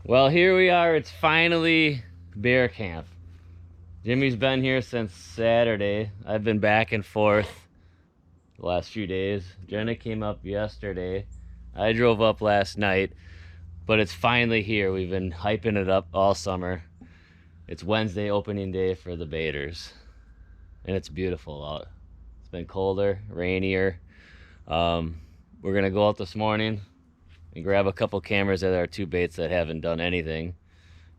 Well, here we are. It's finally bear camp. Jimmy's been here since Saturday. I've been back and forth the last few days. Jenna came up yesterday. I drove up last night, but it's finally here. We've been hyping it up all summer. It's Wednesday opening day for the baiters, and it's beautiful out. It's been colder, rainier. We're gonna go out this morning and grab a couple cameras at our two baits that haven't done anything,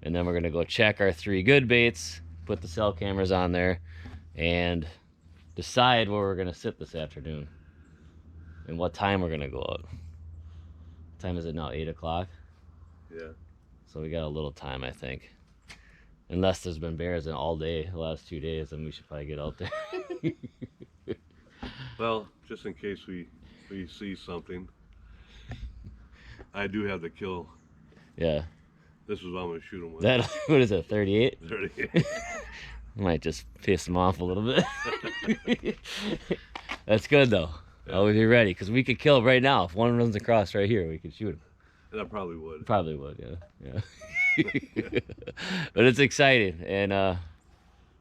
and then we're gonna go check our three good baits, put the cell cameras on there, and decide where we're gonna sit this afternoon and what time we're gonna go out. What time is it now? 8 o'clock? Yeah. So we got a little time, I think. Unless there's been bears in all day the last 2 days, then we should probably get out there. Well, just in case we see something, I do have the kill. Yeah. This is what I'm gonna shoot them with. That, what is it, 38? 38. Might just piss them off a little bit. That's good though. Yeah. Always be ready, because we could kill right now. If one runs across right here, we could shoot him. And I probably would. Probably would, yeah. But it's exciting, and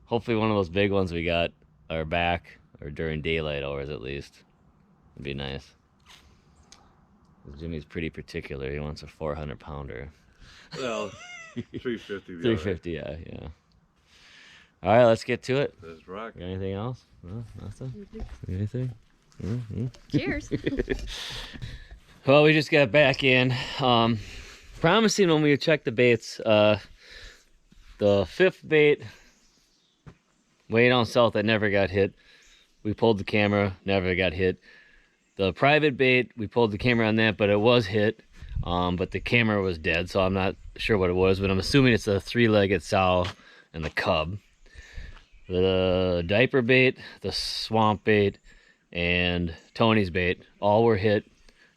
hopefully one of those big ones we got are back, or during daylight hours at least. It'd be nice. Jimmy's pretty particular. He wants a 400-pounder. Well, 350. 350, yeah. All right, let's get to it. Let's rock. Got anything else? No, nothing? Anything? Mm-hmm. Cheers. Well, we just got back in. Promising when we checked the baits, the fifth bait way down south that never got hit. We pulled the camera, never got hit. The private bait, we pulled the camera on that, but it was hit. But the camera was dead, so I'm not sure what it was, but I'm assuming it's a three-legged sow and the cub. The diaper bait, the swamp bait, and Tony's bait all were hit.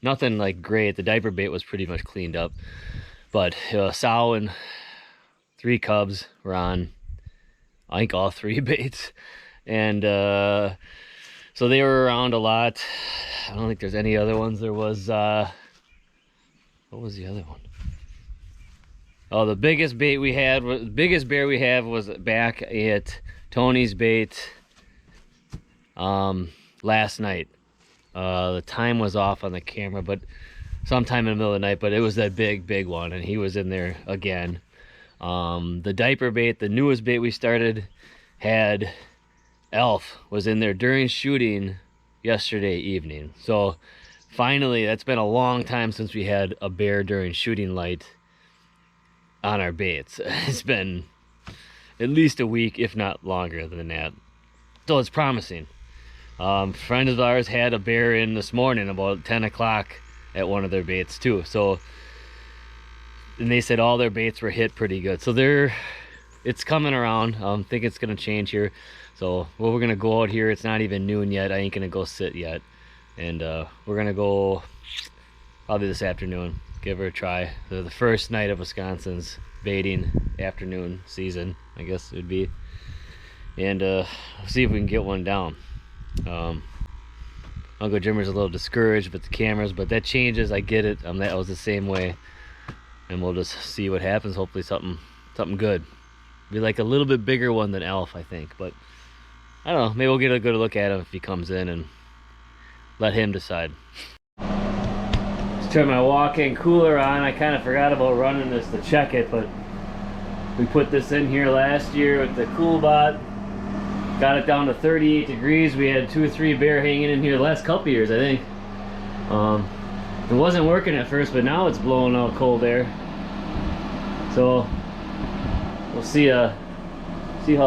Nothing like great. The diaper bait was pretty much cleaned up, but sow and three cubs were on, I think, all three baits, and so they were around a lot. I don't think there's any other ones. There was what was the other one? Oh, the biggest bait we had, the biggest bear we have was back at Tony's bait last night. The time was off on the camera, but sometime in the middle of the night, but it was that big one, and he was in there again. The diaper bait, the newest bait we started, had Elf was in there during shooting yesterday evening. So finally, that's been a long time since we had a bear during shooting light on our baits. It's been at least a week, if not longer than that. So it's promising. Friend of ours had a bear in this morning about 10 o'clock at one of their baits too. So, and they said all their baits were hit pretty good. So it's coming around. I think it's gonna change here. So we're gonna go out here. It's not even noon yet. I ain't gonna go sit yet. And we're gonna go probably this afternoon, give her a try. The first night of Wisconsin's baiting afternoon season, I guess it would be. And see if we can get one down. Uncle Jimmer's a little discouraged with the cameras, but that changes. I get it. That was the same way, and we'll just see what happens. Hopefully something good. Be like a little bit bigger one than Elf, I think, but I don't know. Maybe we'll get a good look at him if he comes in and let him decide. Just turn my walk-in cooler on. I kind of forgot about running this to check it, but we put this in here last year with the CoolBot. Got it down to 38 degrees. We had 2 or 3 bear hanging in here the last couple years, I think. It wasn't working at first, but now it's blowing out cold air. So we'll see how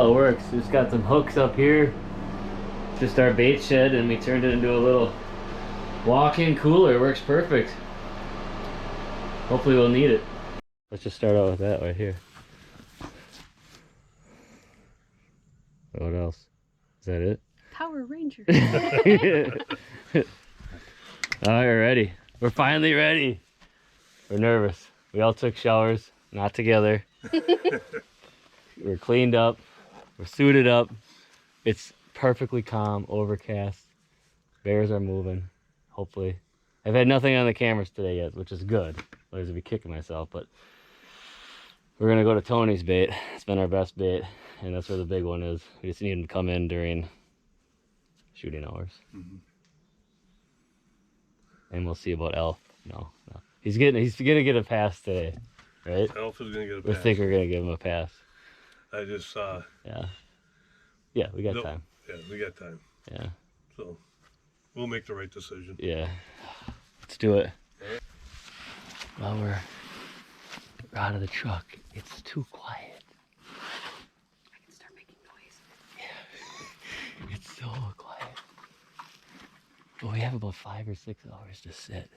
it works. We've got some hooks up here, just our bait shed, and we turned it into a little walk-in cooler. It works perfect. Hopefully we'll need it. Let's just start out with that right here. What else? Is that it? Power Ranger. All right, we're ready. We're finally ready. We're nervous. We all took showers, not together. We're cleaned up. We're suited up. It's perfectly calm, overcast. Bears are moving, hopefully. I've had nothing on the cameras today yet, which is good. Otherwise I'd be kicking myself, but We're gonna go to Tony's bait. It's been our best bait, and that's where the big one is. We just need him to come in during shooting hours. Mhm. And we'll see about Elf. No. He's gonna get a pass today, right? Elf is gonna get a We pass. think we're gonna give him a pass. I just saw. Yeah, we got time. Yeah, we got time. Yeah. So we'll make the right decision. Yeah. Let's do it. Well, we're out of the truck. It's too quiet. I can start making noise. Yeah. It's so quiet. But we have about 5 or 6 hours to sit.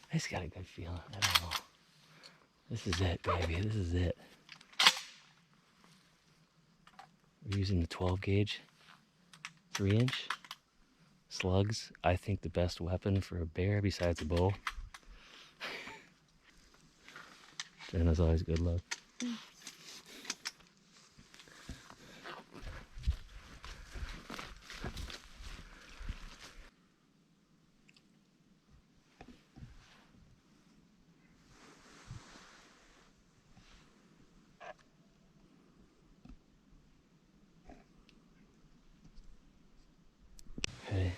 I just got a good feeling. I don't know. This is it, baby. This is it. We're using the 12 gauge, 3-inch slugs. I think the best weapon for a bear besides a bow. Jenna's always good luck. Okay.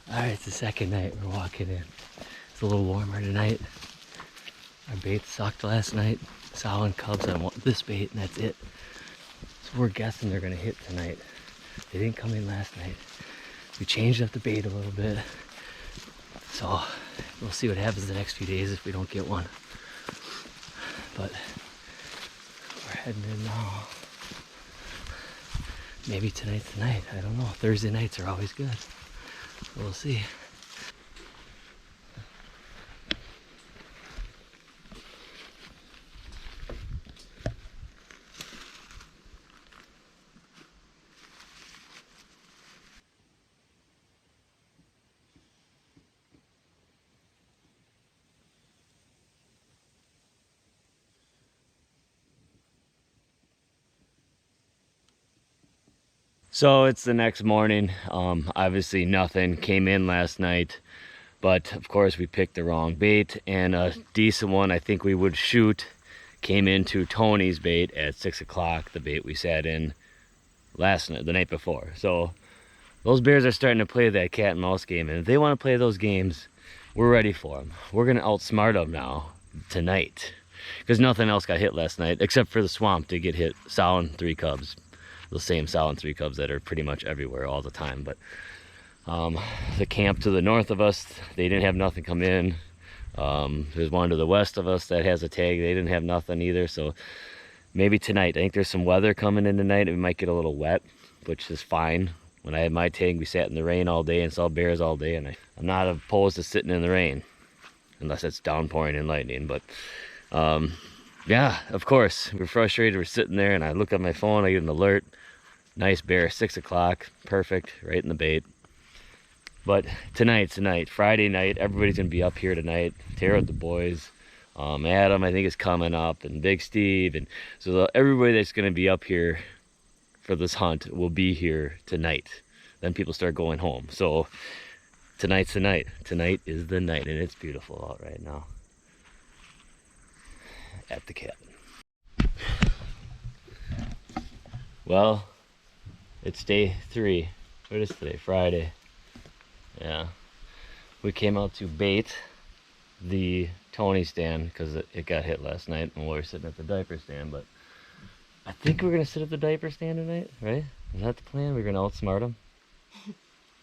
Alright, it's the second night we're walking in. It's a little warmer tonight. Our bait sucked last night. Sow and cubs on this bait, and that's it. So we're guessing they're gonna hit tonight. They didn't come in last night. We changed up the bait a little bit. So we'll see what happens the next few days if we don't get one. But we're heading in now. Maybe tonight's the night. I don't know. Thursday nights are always good. We'll see. So it's the next morning. Obviously nothing came in last night, but of course we picked the wrong bait, and a decent one I think we would shoot came into Tony's bait at 6 o'clock, the bait we sat in last night, the night before. So those bears are starting to play that cat and mouse game, and if they want to play those games, we're ready for them. We're gonna outsmart them now tonight, because nothing else got hit last night except for the swamp did get hit. Sow and 3 cubs. The same sow and 3 cubs that are pretty much everywhere all the time. But the camp to the north of us, they didn't have nothing come in. There's one to the west of us that has a tag. They didn't have nothing either. So maybe tonight. I think there's some weather coming in tonight. We might get a little wet, which is fine. When I had my tag, we sat in the rain all day and saw bears all day, and I'm not opposed to sitting in the rain unless it's downpouring and lightning. But yeah, of course, we're frustrated. We're sitting there, and I look at my phone. I get an alert. Nice bear, 6 o'clock, perfect, right in the bait. But tonight's the night, Friday night. Everybody's gonna be up here tonight. Tara with the boys. Adam, I think, is coming up, and Big Steve, and so everybody that's gonna be up here for this hunt will be here tonight. Then people start going home. So tonight's the night. Tonight is the night, and it's beautiful out right now at the cabin. Well, it's day 3. What is today? Friday. Yeah. We came out to bait the Tony stand because it got hit last night when we were sitting at the diaper stand. But I think we're going to sit at the diaper stand tonight, right? Is that the plan? We're going to outsmart them?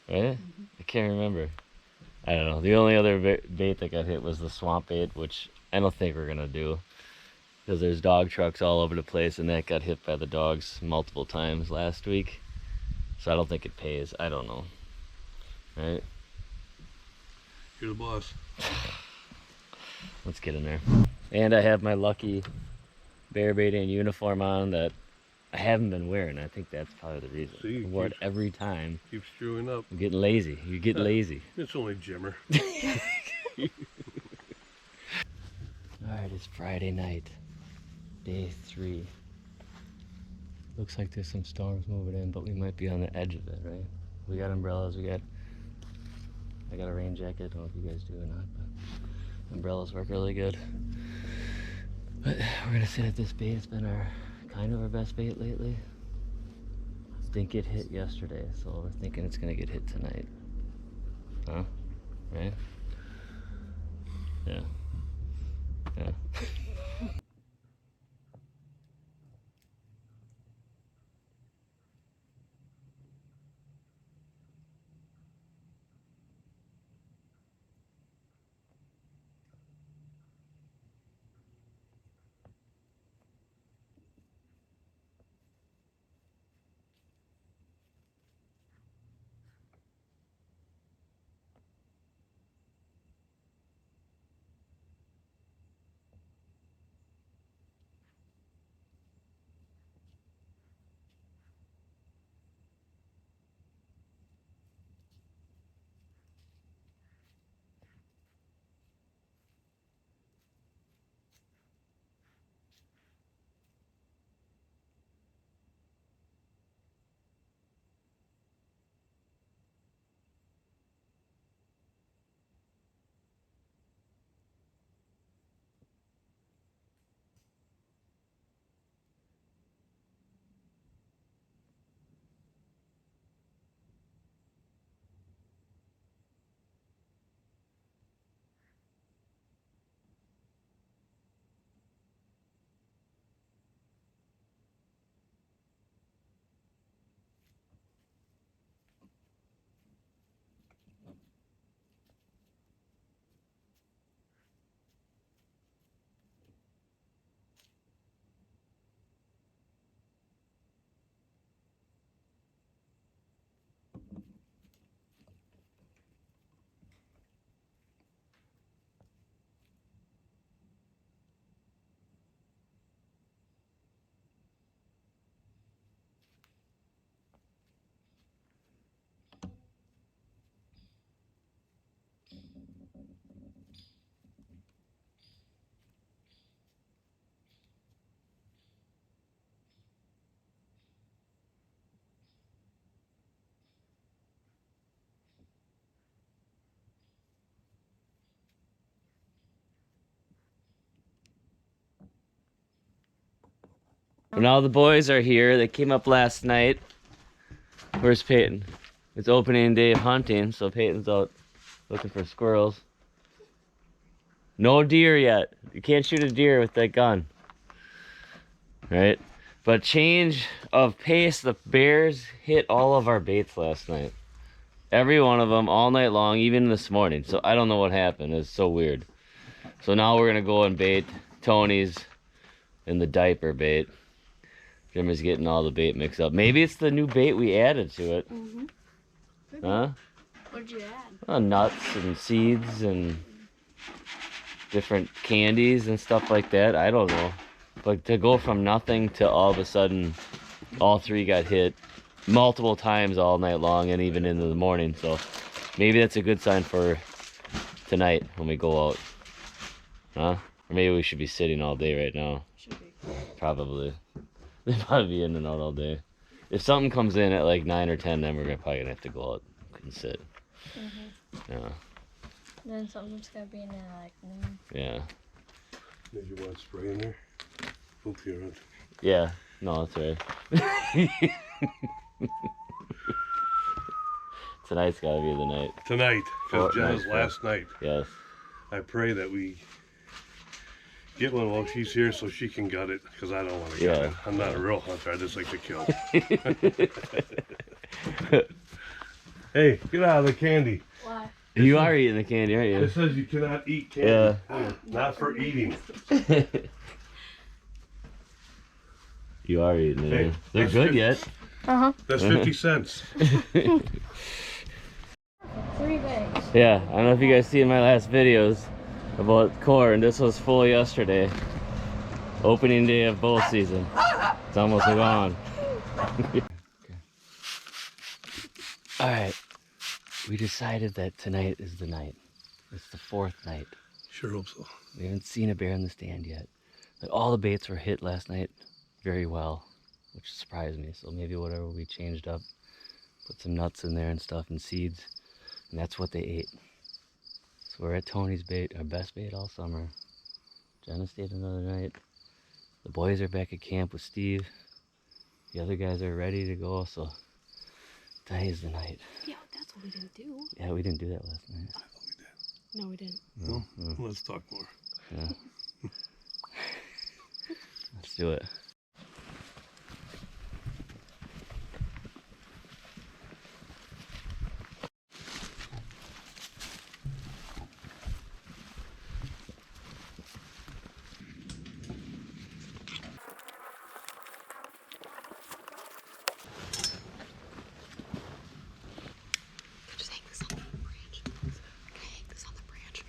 Right? I can't remember. I don't know. The only other bait that got hit was the swamp bait, which I don't think we're going to do, because there's dog trucks all over the place, and that got hit by the dogs multiple times last week. So I don't think it pays. I don't know. Right? You're the boss. Let's get in there. And I have my lucky bear baiting uniform on that I haven't been wearing. I think that's probably the reason. See, I wore it every time. Keep screwing up. I'm getting lazy. You get lazy. It's only Jimmer. Alright, it's Friday night. Day 3. Looks like there's some storms moving in, but we might be on the edge of it, right? we got umbrellas. I got a rain jacket. I don't know if you guys do or not, but umbrellas work really good. But we're gonna sit at this bait. It's been kind of our best bait lately. Didn't get hit yesterday, so we're thinking it's gonna get hit tonight. Huh? Right? Yeah. Yeah. Well, now the boys are here. They came up last night. Where's Peyton? It's opening day of hunting, so Peyton's out looking for squirrels. No deer yet. You can't shoot a deer with that gun. Right? But change of pace, the bears hit all of our baits last night. Every one of them, all night long, even this morning. So I don't know what happened. It's so weird. So now we're going to go and bait Tony's and the diaper bait. Jimmer's getting all the bait mixed up. Maybe it's the new bait we added to it. Mm-hmm. Huh? What'd you add? Nuts and seeds and different candies and stuff like that. I don't know. But to go from nothing to all of a sudden all three got hit multiple times all night long and even into the morning. So maybe that's a good sign for tonight when we go out. Huh? Or maybe we should be sitting all day right now. Should be. Probably. They'd probably be in and out all day. If something comes in at like 9 or 10, then we're probably gonna have to go out and sit. Mm-hmm. Yeah. Then something's gonna be in there like noon. Yeah. Did you want spray in there? Hope you're on. Yeah. No, that's right. Tonight's gotta be the night. Tonight, because Jenna's Nice, last night. Yes. I pray that we get one while she's here so she can gut it, because I don't want to gut Yeah. it. I'm not a real hunter, I just like to kill. Hey, get out of the candy. Why? You are eating the candy, aren't It you? says you cannot eat candy. Yeah. Not for eating. You are eating it. Hey, Yeah. They're that's good good. yet. Uh-huh. That's 50 cents. 3 bags. Yeah, I don't know if you guys see in my last videos about corn. This was full yesterday. Opening day of bow season. It's almost gone. Alright. We decided that tonight is the night. It's the 4th night. Sure hope so. We haven't seen a bear in the stand yet. But all the baits were hit last night very well, which surprised me. So maybe whatever we changed up Put some nuts in there and stuff and seeds, and that's what they ate. So we're at Tony's bait, our best bait all summer. Jenna stayed another night. The boys are back at camp with Steve. The other guys are ready to go, so today is the night. Yeah, that's what we didn't do. Yeah, we didn't do that last night. I thought we did. No, we didn't. No? No. Let's talk more. Yeah. Let's do it. Just hang this on the branch. Okay, hang this on the branch.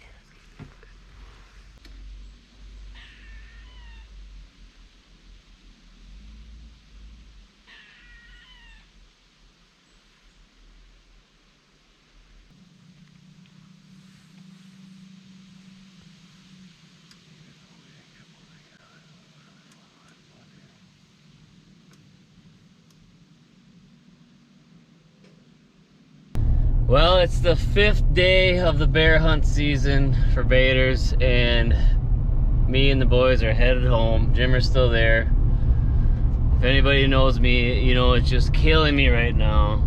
Well, it's the 5th day of the bear hunt season for baiters, and me and the boys are headed home. Jimmer's still there. If anybody knows me, you know it's just killing me right now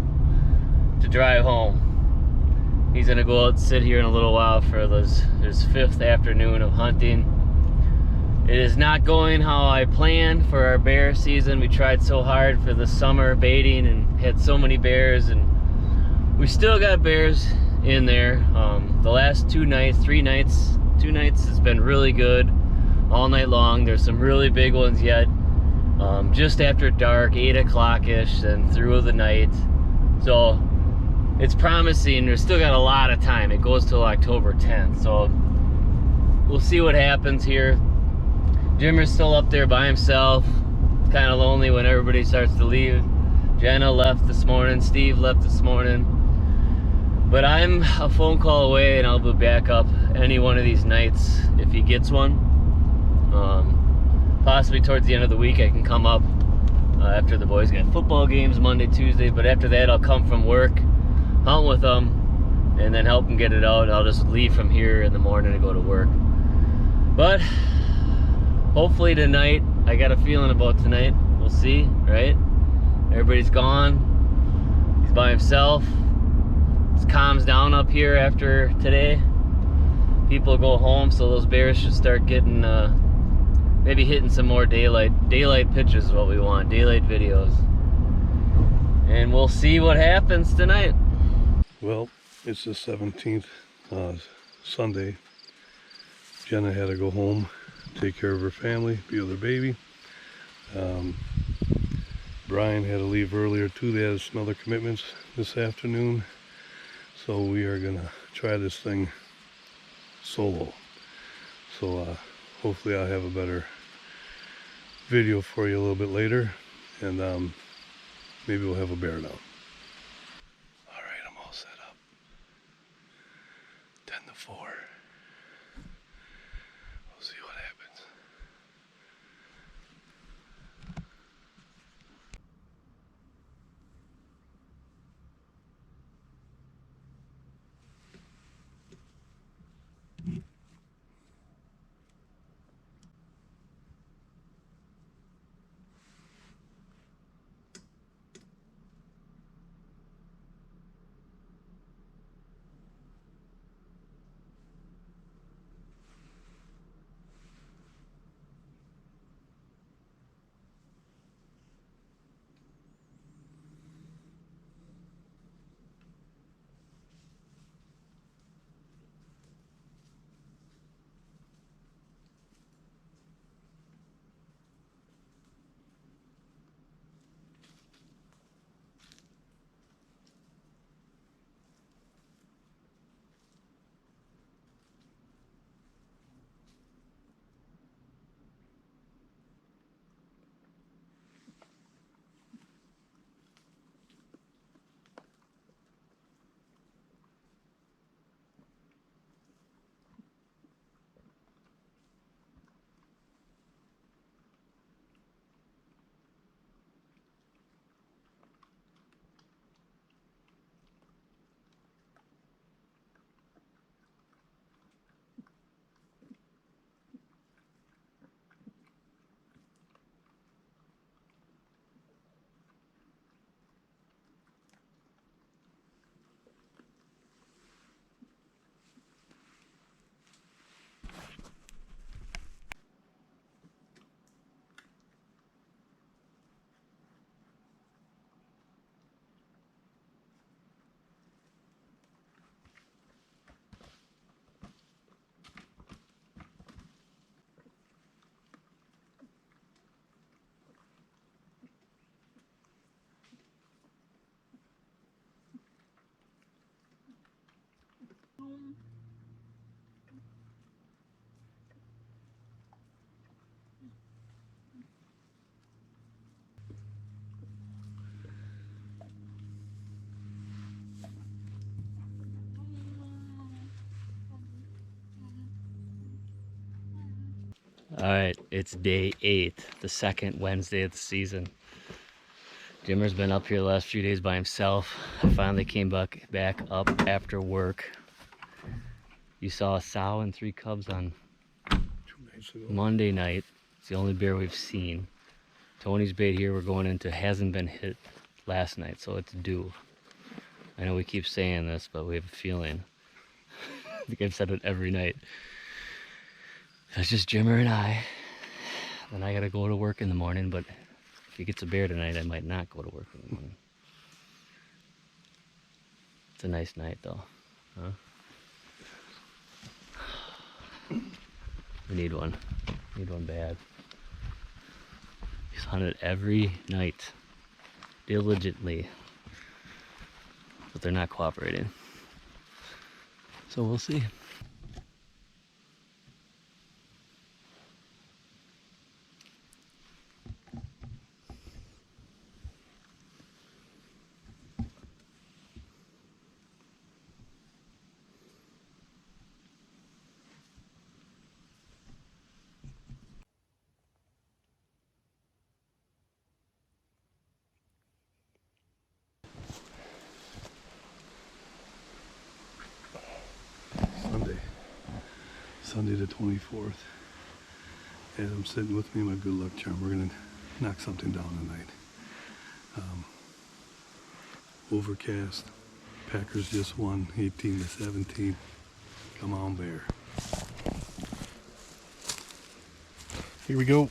to drive home. He's gonna go out and sit here in a little while for his 5th afternoon of hunting. It is not going how I planned for our bear season. We tried so hard for the summer baiting and had so many bears, and we still got bears in there. The last 2 nights, 2 nights has been really good all night long. There's some really big ones yet. Just after dark, 8 o'clock-ish, and through the night. So it's promising. We've still got a lot of time. It goes till October 10th. So we'll see what happens here. Jimmer's still up there by himself. Kind of lonely when everybody starts to leave. Jenna left this morning. Steve left this morning. But I'm a phone call away, and I'll be back up any one of these nights if he gets one. Possibly towards the end of the week I can come up after the boys got football games Monday, Tuesday. But after that I'll come from work, hunt with them, and then help them get it out. I'll just leave from here in the morning to go to work. But hopefully tonight, I got a feeling about tonight. We'll see, right? Everybody's gone. He's by himself. It calms down up here after today. People go home, so those bears should start getting, maybe hitting some more daylight. Daylight pitches is what we want, daylight videos. And we'll see what happens tonight. Well, it's the 17th, Sunday. Jenna had to go home, take care of her family, be with her baby. Brian had to leave earlier too. They had some other commitments this afternoon. So we are gonna try this thing solo. So hopefully I'll have a better video for you a little bit later, and maybe we'll have a bear now. Alright, I'm all set up. 10 to 4. We'll see what happens. All right, it's day 8, the second Wednesday of the season. Jimmer's been up here the last few days by himself. I finally came back up after work. You saw a sow and 3 cubs on 2 nights ago. Monday night. It's the only bear we've seen. Tony's bait here we're going into hasn't been hit last night, so it's due. I know we keep saying this, but we have a feeling. I think I've said it every night. It's just Jimmer and I. Then I gotta go to work in the morning, but if he gets a bear tonight, I might not go to work in the morning. It's a nice night though, huh? We need one. Need one bad. He's hunted every night, diligently, but they're not cooperating. So we'll see. Sunday the 24th. As I'm sitting with me, my good luck charm, we're gonna knock something down tonight. Overcast. Packers just won 18-17. Come on, Bear. Here we go.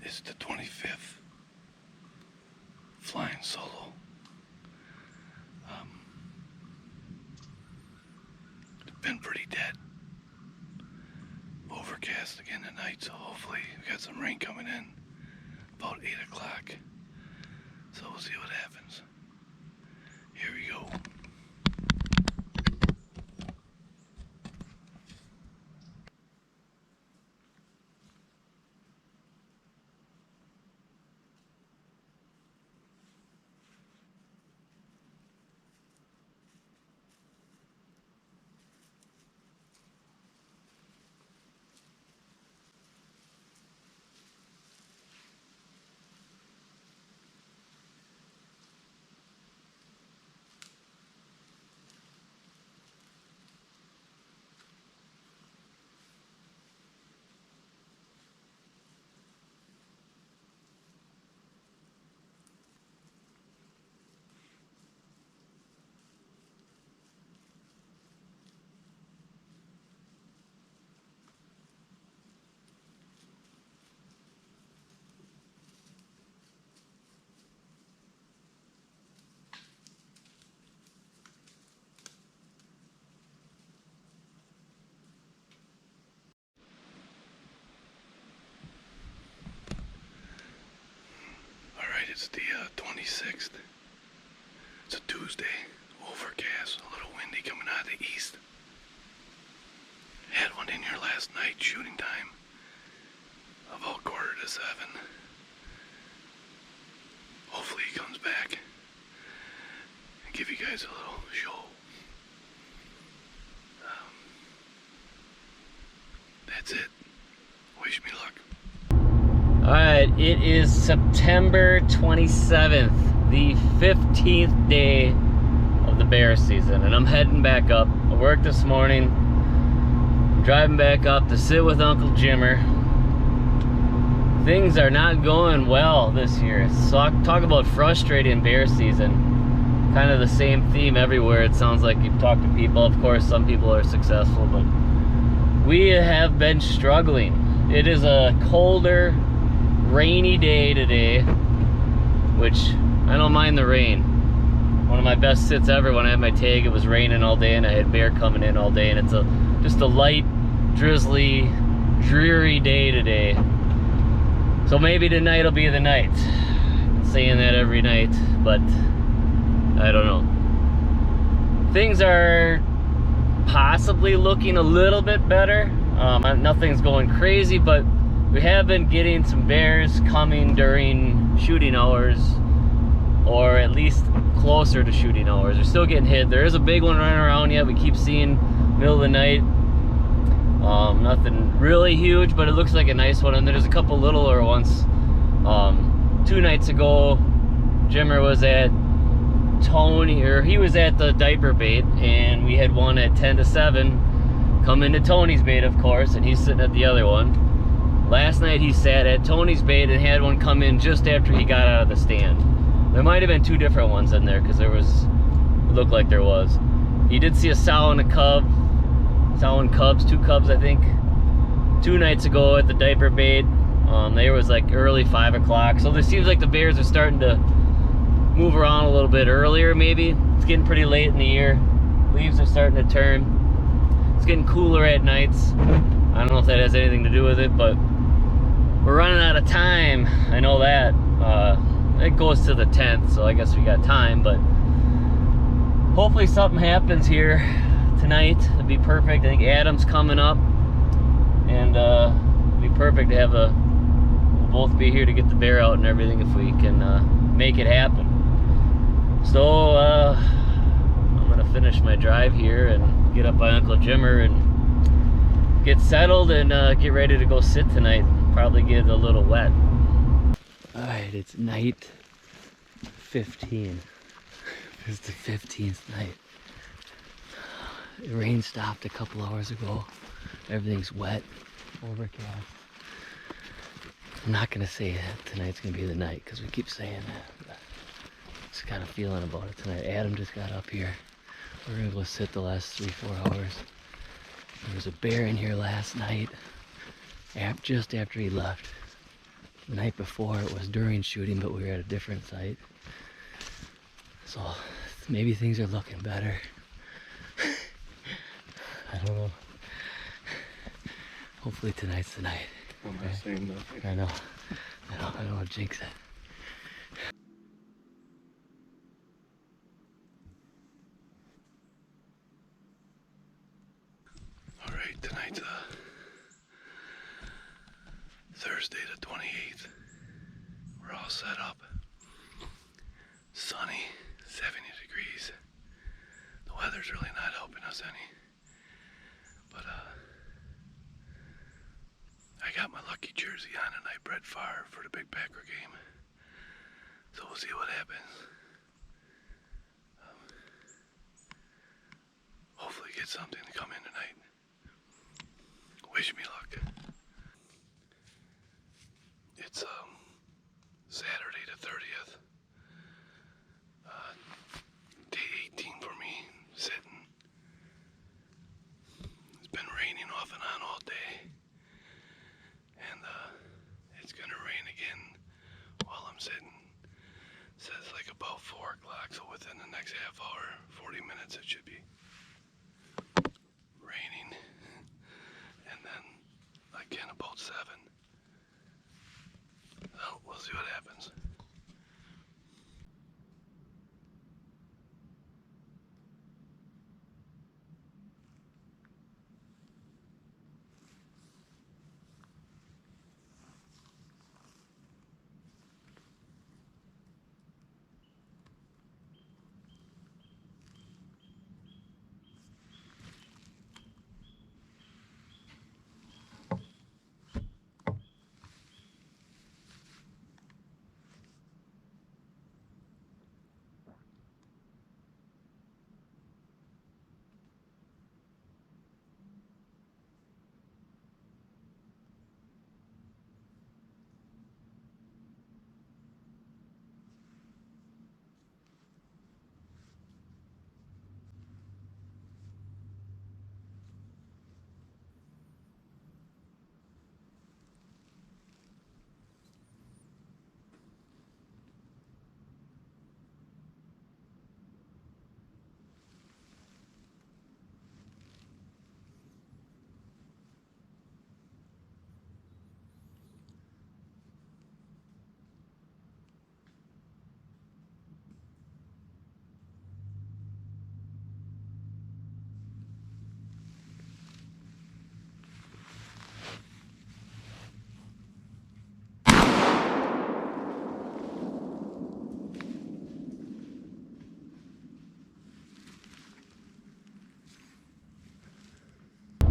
It's the 25th flying solo. It's been pretty dead. Overcast again tonight, so hopefully we got some rain coming in about 8 o'clock. So we'll see what happens. Here we go. It's the 26th. It's a Tuesday. Overcast, a little windy coming out of the east. Had one in here last night, shooting time. About 6:45. Hopefully he comes back and give you guys a little show. That's it. Wish me luck. Alright, it is September 27th, the 15th day of the bear season, and I'm heading back up. I worked this morning, driving back up to sit with Uncle Jimmer. Things are not going well this year. Talk about frustrating bear season. Kind of the same theme everywhere. It sounds like you've talked to people. Of course, some people are successful, but we have been struggling. It is a colder, rainy day today, which I don't mind the rain. One of my best sits ever when I had my tag, it was raining all day and I had bear coming in all day, and it's just a light, drizzly, dreary day today. So maybe tonight will be the night. I'm saying that every night, but I don't know. things are possibly looking a little bit better. Nothing's going crazy, but we have been getting some bears coming during shooting hours, or at least closer to shooting hours. They're still getting hit. There is a big one running around yet. We keep seeing middle of the night. Nothing really huge, but it looks like a nice one. And there's a couple littler ones. 2 nights ago, Jimmer was at Tony, or he was at the diaper bait, and we had one at 10 to 7 come into Tony's bait, of course, and he's sitting at the other one. Last night he sat at Tony's bait and had one come in just after he got out of the stand. There might have been 2 different ones in there, because it looked like there was. He did see a sow and a cub, sow and cubs, 2 cubs I think, 2 nights ago at the diaper bait. There was like early 5 o'clock, so it seems like the bears are starting to move around a little bit earlier. Maybe it's getting pretty late in the year, leaves are starting to turn, it's getting cooler at nights. I don't know if that has anything to do with it, but we're running out of time. I know that. It goes to the 10th, so I guess we got time, but hopefully something happens here tonight. It'd be perfect. I think Adam's coming up, and it'd be perfect to have we'll both be here to get the bear out and everything if we can make it happen. So I'm gonna finish my drive here and get up by Uncle Jimmer and get settled and get ready to go sit tonight. Probably get a little wet. All right, it's night 15. It's the 15th night. The rain stopped a couple hours ago. Everything's wet, overcast. I'm not gonna say that tonight's gonna be the night, because we keep saying that. But just kind of feeling about it tonight. Adam just got up here. We're gonna go sit the last 3-4 hours. There was a bear in here last night, just after he left. The night before, it was during shooting, but we were at a different site. So maybe things are looking better. I don't know. Hopefully tonight's the night. I'm not saying nothing. I know. I don't want to jinx it. All right, tonight's Thursday the 28th. We're all set up. Sunny, 70 degrees. The weather's really not helping us any. But I got my lucky jersey on tonight, Brett Favre, for the big Packer game. So we'll see what happens. Hopefully get something to come in tonight. Wish me luck. It's Saturday the 30th. Day 18 for me, sitting. It's been raining off and on all day. And it's gonna rain again while I'm sitting. It says like about 4 o'clock, so within the next half hour, 40 minutes, it should be raining. And then again about 7. So we'll see what happens.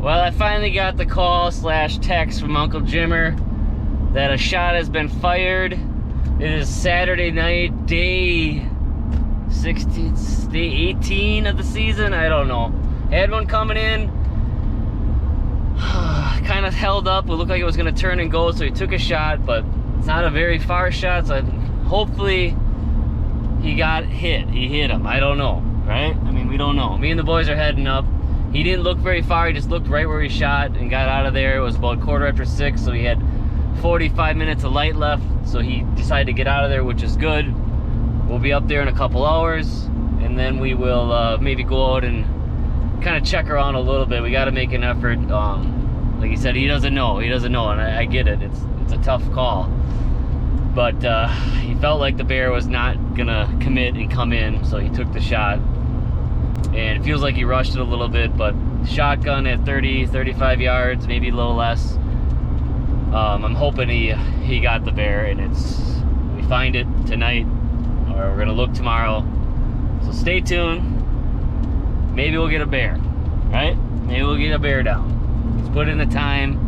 Well, I finally got the call / text from Uncle Jimmer that a shot has been fired. It is Saturday night, day 16, day 18 of the season. I don't know. Had one coming in, kind of held up. It looked like it was going to turn and go, so he took a shot, but it's not a very far shot, so hopefully he got hit. He hit him. I don't know, right? I mean, we don't know. Me and the boys are heading up. He didn't look very far. He just looked right where he shot and got out of there. It was about 6:15, so he had 45 minutes of light left, so he decided to get out of there, which is good. We'll be up there in a couple hours, and then we will maybe go out and kind of check around a little bit. We got to make an effort. Like he said, he doesn't know, and I get it. It's a tough call, but he felt like the bear was not gonna commit and come in, so he took the shot. And it feels like he rushed it a little bit, but shotgun at 30-35 yards, maybe a little less. I'm hoping he got the bear, and we find it tonight, or we're gonna look tomorrow. So stay tuned. Maybe we'll get a bear, right? Maybe we'll get a bear down. He's put in the time,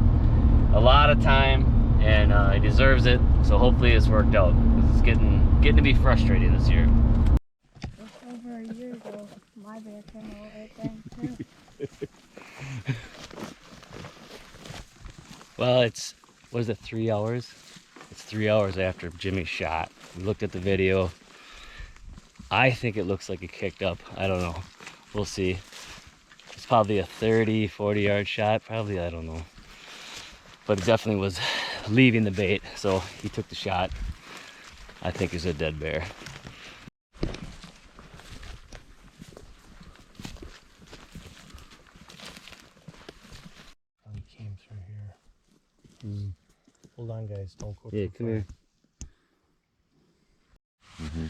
a lot of time, and he deserves it. So hopefully it's worked out. It's getting to be frustrating this year. Just over a year ago, my bear came out right then too. Well, what is it, 3 hours? It's 3 hours after Jimmy's shot. We looked at the video. I think it looks like it kicked up. I don't know. We'll see. It's probably a 30-40 yard shot. Probably, I don't know. But it definitely was leaving the bait, so he took the shot. I think it's a dead bear. He came through here. Hold on, guys. Don't go Yeah, too come far. here. Mm-hmm.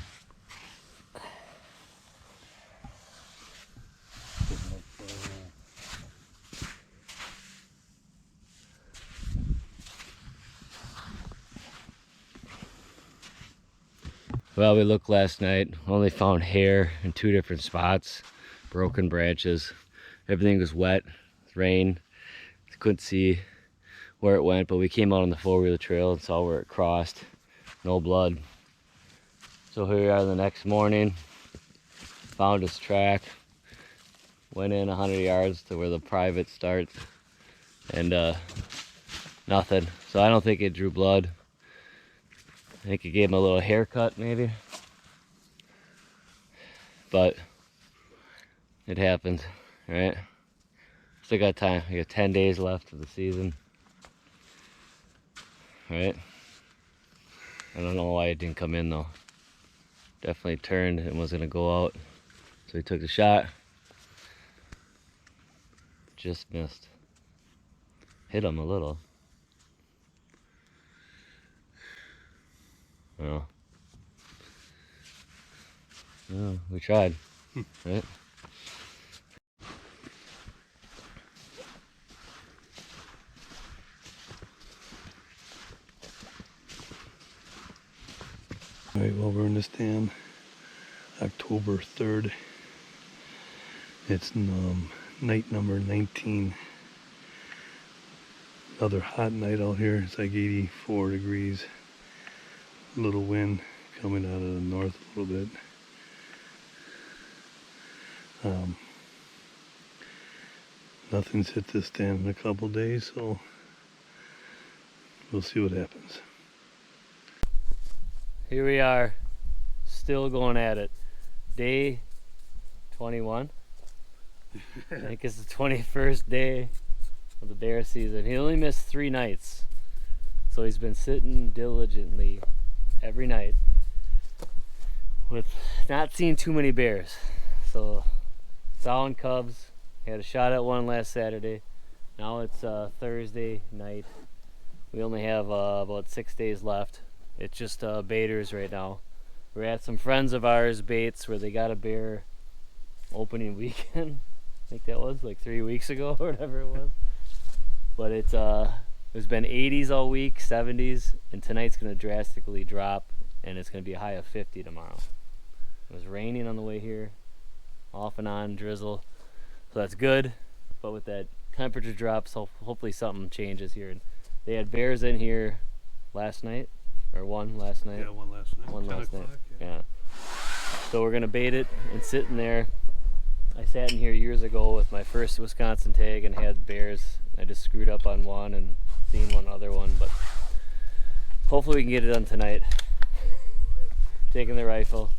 Well, we looked last night, only found hair in 2 different spots, broken branches. Everything was wet, rain. Couldn't see where it went, but we came out on the 4-wheeler trail and saw where it crossed. No blood. So here we are the next morning, found his track, went in 100 yards to where the private starts, and nothing. So I don't think it drew blood. I think it gave him a little haircut maybe, but it happens, right? Still got time. We got 10 days left of the season, right? I don't know why it didn't come in though. Definitely turned and was gonna go out, so he took the shot. Just missed. Hit him a little. Well, yeah, we tried, right? All right, well, we're in the stand, October 3rd. It's night number 19. Another hot night out here. It's like 84 degrees. A little wind coming out of the north a little bit. Nothing's hit this stand in a couple days, so we'll see what happens. Here we are, still going at it. Day 21. I think it's the 21st day of the bear season. He only missed 3 nights, so he's been sitting diligently every night with not seeing too many bears. So it's all in cubs. He had a shot at one last Saturday. Now it's Thursday night. We only have about 6 days left. It's just baiters right now. We're at some friends of ours baits where they got a bear opening weekend. I think that was like 3 weeks ago or whatever it was. But it's been 80s all week, 70s, and tonight's gonna drastically drop, and it's gonna be a high of 50 tomorrow. It was raining on the way here, off and on drizzle, so that's good. But with that temperature drops, so hopefully something changes here. And they had bears in here last night, or one last night. Yeah, one last night. One 10 last night. o'clock, Yeah. So we're gonna bait it and sit in there. I sat in here years ago with my first Wisconsin tag and had bears. I just screwed up on one and seen one other one, but hopefully we can get it done tonight. Taking the rifle.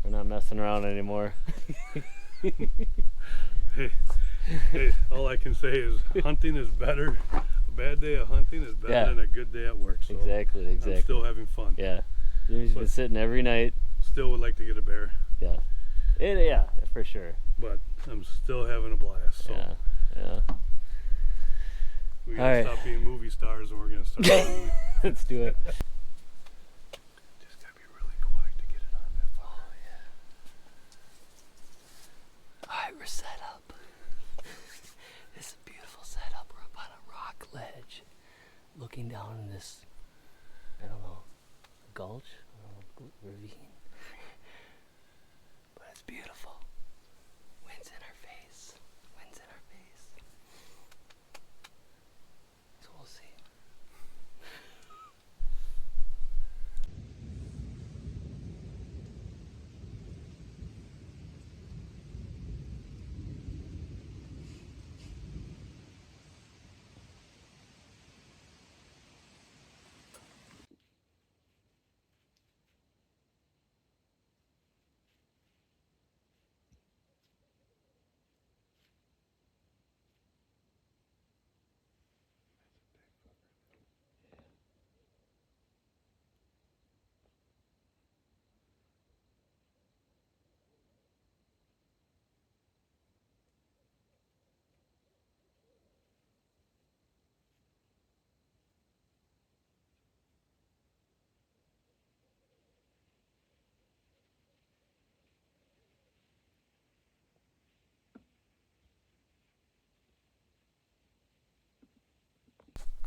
We're not messing around anymore. Hey, all I can say is hunting is better. A bad day of hunting is better Yeah. than a good day at work. So Exactly. I'm still having fun. Yeah. Jimmy's been sitting every night. Still would like to get a bear, Yeah. Yeah, for sure. but I'm still having a blast. So Yeah. we All gotta right. stop being movie stars and we're gonna start doing Let's do it. Just gotta be really quiet to get it on that far. Alright, we're set up. This is a beautiful setup. We're up on a rock ledge, looking down in this, I don't know, gulch? Ravine. But it's beautiful. Wind's in our face. Wind's in our face. So we'll see.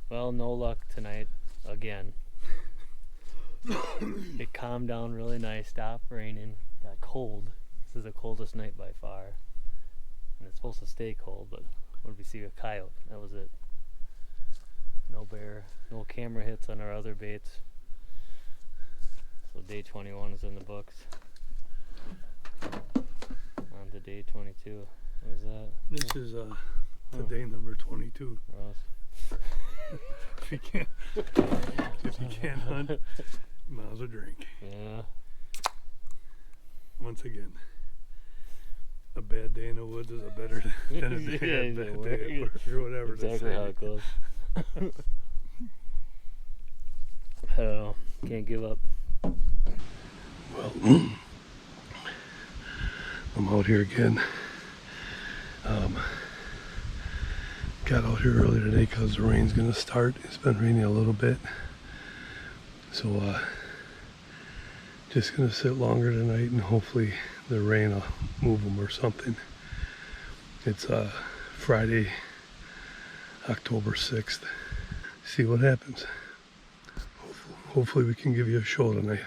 Well, no luck tonight again. It calmed down really nice, stopped raining, got cold. This is the coldest night by far. And it's supposed to stay cold, but what did we see? A coyote. That was it. No bear, no camera hits on our other baits. So day 21 is in the books. On to day 22. What is that? This is today number 22. Ross. If you can't hunt, you might as well drink. Yeah. Once again, a bad day in the woods is a better than a day, Yeah, a bad day at work or whatever. they Exactly say. how it goes. I don't know. Can't give up. Well, I'm out here again. Got out here earlier today because the rain's gonna start. It's been raining a little bit, so just gonna sit longer tonight and hopefully the rain will move them or something. It's Friday, October 6th. See what happens. Hopefully we can give you a show tonight.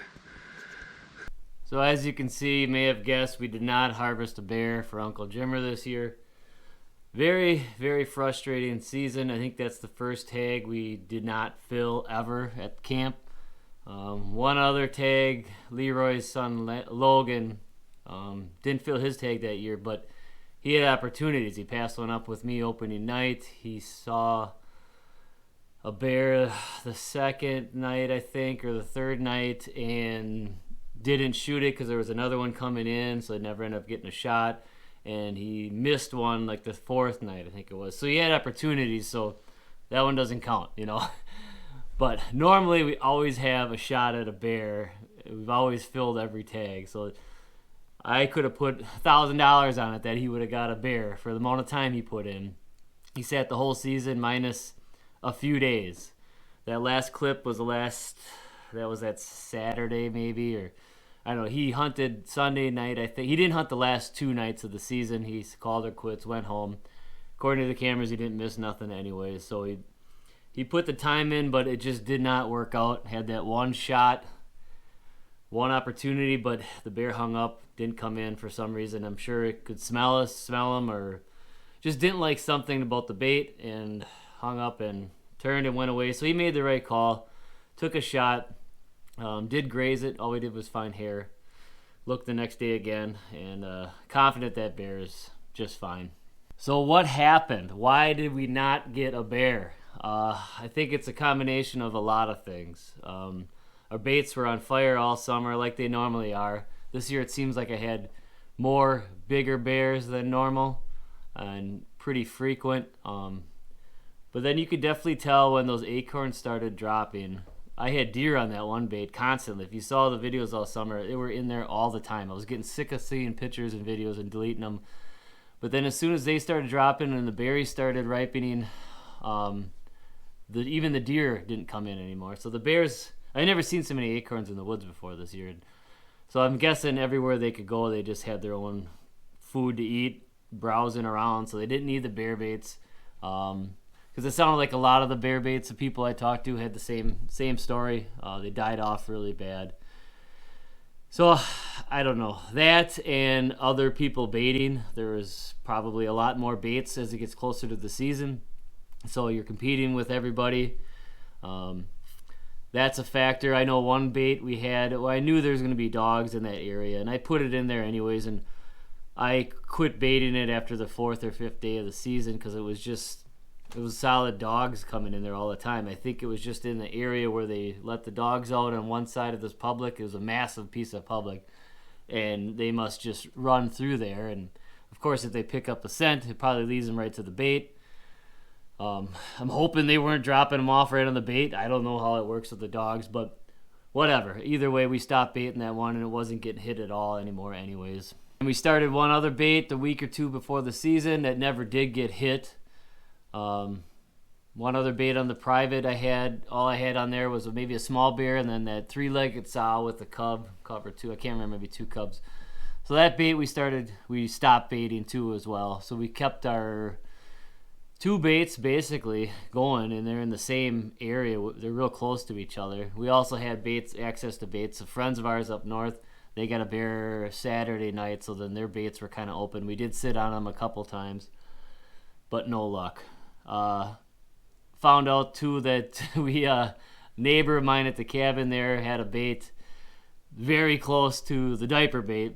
So as you can see, you may have guessed, we did not harvest a bear for Uncle Jimmer this year. Very, very frustrating season. I think that's the first tag we did not fill ever at camp. One other tag, Leroy's son Logan, didn't fill his tag that year, but he had opportunities. He passed one up with me opening night. He saw a bear the second night, I think, or the third night, and didn't shoot it because there was another one coming in, so I never ended up getting a shot. And he missed one like the fourth night, I think it was. So he had opportunities, so that one doesn't count, you know. But normally we always have a shot at a bear. We've always filled every tag. So I could have put $1,000 on it that he would have got a bear for the amount of time he put in. He sat the whole season minus a few days. That last clip was that Saturday maybe, or I don't know. He hunted Sunday night, I think. He didn't hunt the last 2 nights of the season. He called it quits, went home. According to the cameras, he didn't miss nothing anyways. So he put the time in, but it just did not work out. Had that one shot, one opportunity, but the bear hung up, didn't come in for some reason. I'm sure it could smell him, or just didn't like something about the bait and hung up and turned and went away. So he made the right call, took a shot, did graze it. All we did was find hair. Looked the next day again, and confident that bear is just fine. So what happened? Why did we not get a bear? I think it's a combination of a lot of things. Our baits were on fire all summer like they normally are. This year it seems like I had more bigger bears than normal and pretty frequent. But then you could definitely tell when those acorns started dropping. I had deer on that one bait constantly. If you saw the videos all summer, they were in there all the time. I was getting sick of seeing pictures and videos and deleting them. But then as soon as they started dropping and the berries started ripening, even the deer didn't come in anymore. So the bears, I never seen so many acorns in the woods before this year. So I'm guessing everywhere they could go, they just had their own food to eat, browsing around. So they didn't need the bear baits. Because it sounded like a lot of the bear baits, the people I talked to had the same story. They died off really bad. So I don't know. That and other people baiting. There is probably a lot more baits as it gets closer to the season. So you're competing with everybody. That's a factor. I know one bait we had, well, I knew there was going to be dogs in that area, and I put it in there anyways, and I quit baiting it after the 4th or 5th day of the season because it was solid dogs coming in there all the time. I think it was just in the area where they let the dogs out on one side of this public. It was a massive piece of public, and they must just run through there. And of course, if they pick up the scent, it probably leads them right to the bait. I'm hoping they weren't dropping them off right on the bait. I don't know how it works with the dogs, but whatever. Either way, we stopped baiting that one, and it wasn't getting hit at all anymore anyways. And we started one other bait the week or two before the season that never did get hit. One other bait on the private all I had on there was maybe a small bear and then that 3-legged sow with a cub or two. I can't remember, maybe 2 cubs. So that bait we stopped baiting too as well. So we kept our 2 baits basically going, and they're in the same area. They're real close to each other. We also had access to baits. So friends of ours up north, they got a bear Saturday night, so then their baits were kind of open. We did sit on them a couple times, but no luck. Found out too that neighbor of mine at the cabin there had a bait very close to the diaper bait.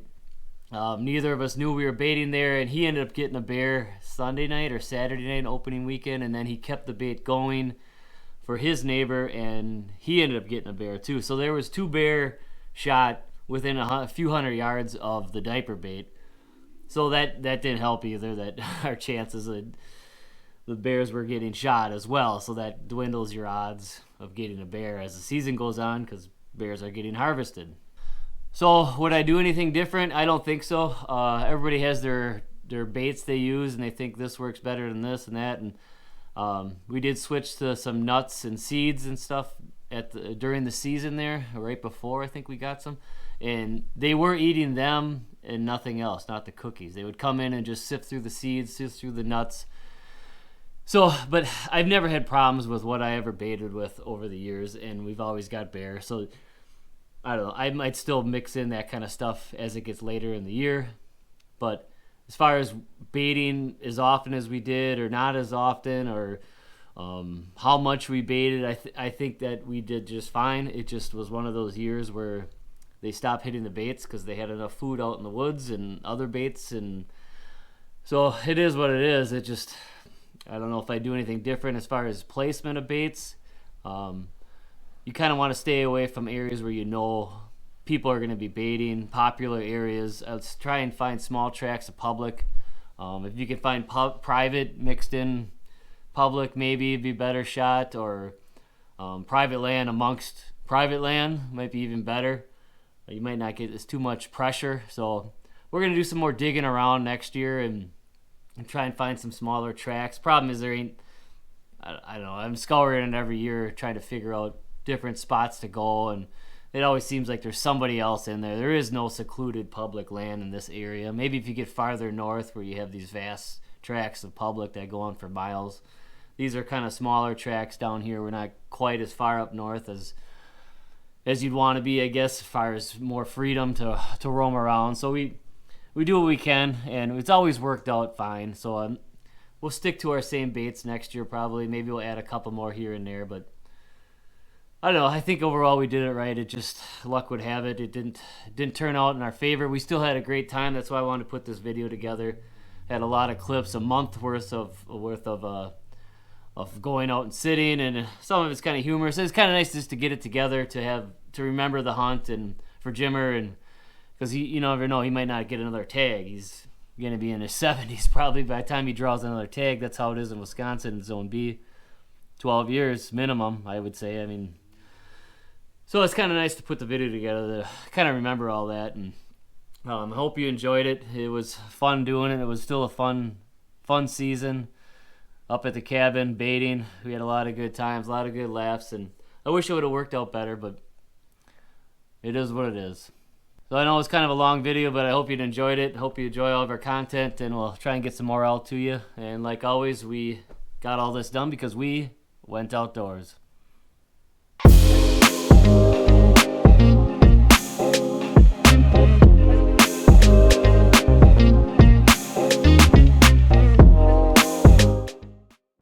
Neither of us knew we were baiting there, and he ended up getting a bear Sunday night or Saturday night opening weekend, and then he kept the bait going for his neighbor, and he ended up getting a bear too. So there was 2 bear shot within a few hundred yards of the diaper bait. So that didn't help either, that our chances of the bears were getting shot as well. So that dwindles your odds of getting a bear as the season goes on because bears are getting harvested. So would I do anything different? I don't think so. Everybody has their baits they use, and they think this works better than this and that. And we did switch to some nuts and seeds and stuff during the season there, right before I think we got some. And they were eating them and nothing else, not the cookies. They would come in and just sift through the seeds, sift through the nuts. So, but I've never had problems with what I ever baited with over the years, and we've always got bear. So I don't know. I might still mix in that kind of stuff as it gets later in the year. But as far as baiting as often as we did or not as often, or how much we baited, I think that we did just fine. It just was one of those years where they stopped hitting the baits because they had enough food out in the woods and other baits. And so it is what it is. It just, I don't know if I do anything different as far as placement of baits. You kind of want to stay away from areas where you know people are going to be baiting, popular areas. Let's try and find small tracts of public. If you can find private mixed in public, maybe it'd be a better shot, or private land amongst private land might be even better. You might not get as too much pressure. So we're going to do some more digging around next year and try and find some smaller tracts. Problem is there ain't, I don't know, I'm scouring it every year trying to figure out different spots to go, and it always seems like there's somebody else in there. There is no secluded public land in this area. Maybe if you get farther north where you have these vast tracts of public that go on for miles. These are kind of smaller tracts down here. We're not quite as far up north as you'd want to be, I guess, as far as more freedom to roam around. So we do what we can, and it's always worked out fine. So we'll stick to our same baits next year probably. Maybe we'll add a couple more here and there, but I don't know. I think overall we did it right. It just, luck would have it. It didn't turn out in our favor. We still had a great time. That's why I wanted to put this video together. Had a lot of clips, a month worth of going out and sitting, and some of it's kind of humorous. It's kind of nice just to get it together, to remember the hunt, and for Jimmer, and because you never know, he might not get another tag. He's going to be in his 70s probably by the time he draws another tag. That's how it is in Wisconsin, Zone B. 12 years minimum, I would say. I mean, so it's kind of nice to put the video together to kind of remember all that. And I hope you enjoyed it. It was fun doing it. It was still a fun season up at the cabin baiting. We had a lot of good times, a lot of good laughs, and I wish it would have worked out better, but it is what it is. So I know it's kind of a long video, but I hope you enjoyed it. Hope you enjoy all of our content, and we'll try and get some more out to you. And like always, we got all this done because we went outdoors.